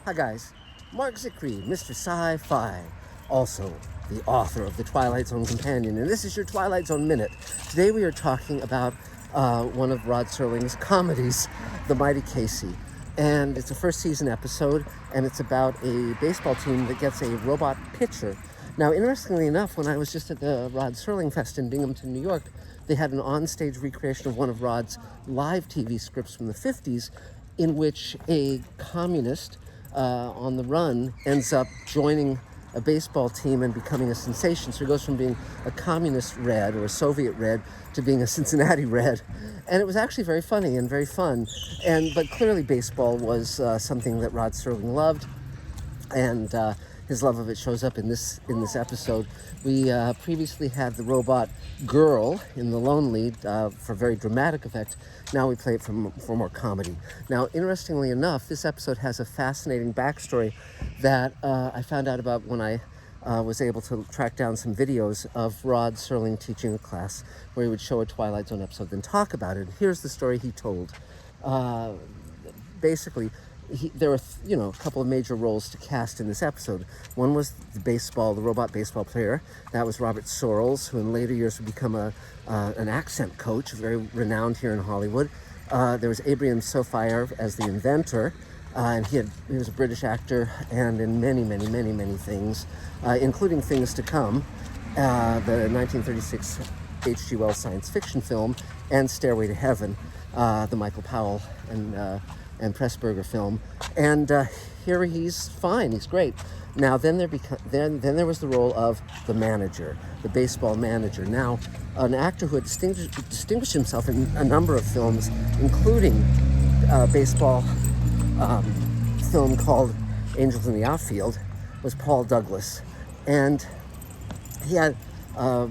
Hi guys, Mark Zickrey, Mr. Sci-Fi, also the author of the Twilight Zone Companion, and this is your Twilight Zone Minute. Today we are talking about one of Rod Serling's comedies, The Mighty Casey. And it's a first season episode, and it's about a baseball team that gets a robot pitcher. Now, interestingly enough, when I was just at the Rod Serling Fest in Binghamton, New York, they had an on-stage recreation of one of Rod's live TV scripts from the 50s, in which a communist on the run ends up joining a baseball team and becoming a sensation. So he goes from being a communist Red or a Soviet Red to being a Cincinnati Red. And it was actually very funny and very fun. But clearly baseball was something that Rod Serling loved. And his love of it shows up in this episode. We previously had the robot girl in the lone lead for very dramatic effect. Now we play it for more comedy. Now, interestingly enough, this episode has a fascinating backstory that I found out about when I was able to track down some videos of Rod Serling teaching a class where he would show a Twilight Zone episode, then talk about it. Here's the story he told. Basically, there were, a couple of major roles to cast in this episode. One was the robot baseball player. That was Robert Sorrells, who in later years would become an accent coach, very renowned here in Hollywood. There was Abraham Sofire as the inventor, and he was a British actor, and in many, many, many, many things, including things to come, the 1936 H.G. Wells science fiction film, and Stairway to Heaven, the Michael Powell and Pressburger film, and here he's fine. He's great. Now, then there was the role of the manager, the baseball manager. Now, an actor who had distinguished himself in a number of films, including a baseball film called Angels in the Outfield, was Paul Douglas, and he had a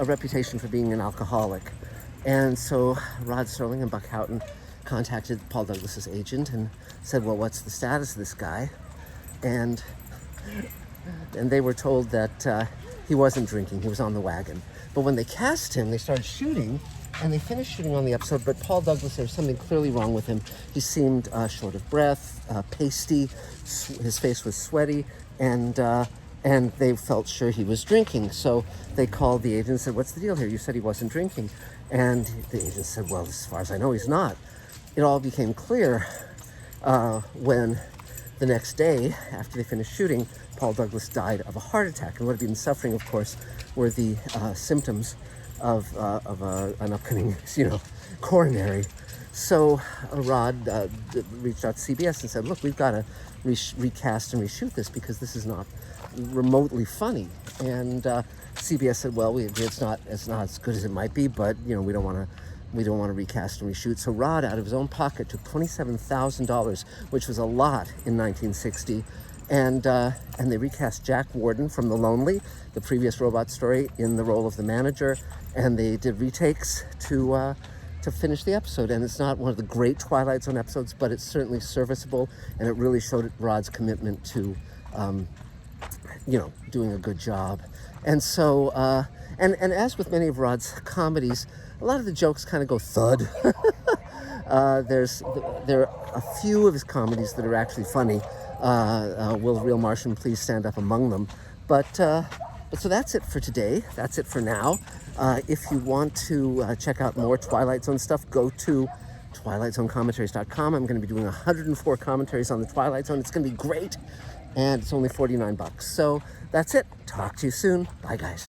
reputation for being an alcoholic, and so Rod Serling and Buck Houghton contacted Paul Douglas's agent and said, well, what's the status of this guy? And they were told that he wasn't drinking, he was on the wagon. But when they cast him, they started shooting, and they finished shooting on the episode, but Paul Douglas, there was something clearly wrong with him. He seemed short of breath, pasty, his face was sweaty, and they felt sure he was drinking. So they called the agent and said, what's the deal here? You said he wasn't drinking. And the agent said, well, as far as I know, he's not. It all became clear when the next day, after they finished shooting, Paul Douglas died of a heart attack. And what had been suffering, of course, were the symptoms of an upcoming, coronary. So Rod reached out to CBS and said, look, we've got to recast and reshoot this because this is not remotely funny. And CBS said, well, we agree it's not as good as it might be, but we don't want to recast and reshoot. So Rod, out of his own pocket, took $27,000, which was a lot in 1960, and they recast Jack Warden from The Lonely, the previous robot story, in the role of the manager, and they did retakes to finish the episode. And it's not one of the great Twilight Zone episodes, but it's certainly serviceable, and it really showed Rod's commitment to doing a good job. And so, and as with many of Rod's comedies, a lot of the jokes kind of go thud. There are a few of his comedies that are actually funny. Will the Real Martian Please Stand Up among them? But so that's it for today. That's it for now. If you want to check out more Twilight Zone stuff, go to TwilightZoneCommentaries.com. I'm going to be doing 104 commentaries on the Twilight Zone. It's going to be great, and it's only $49. So that's it. Talk to you soon. Bye, guys.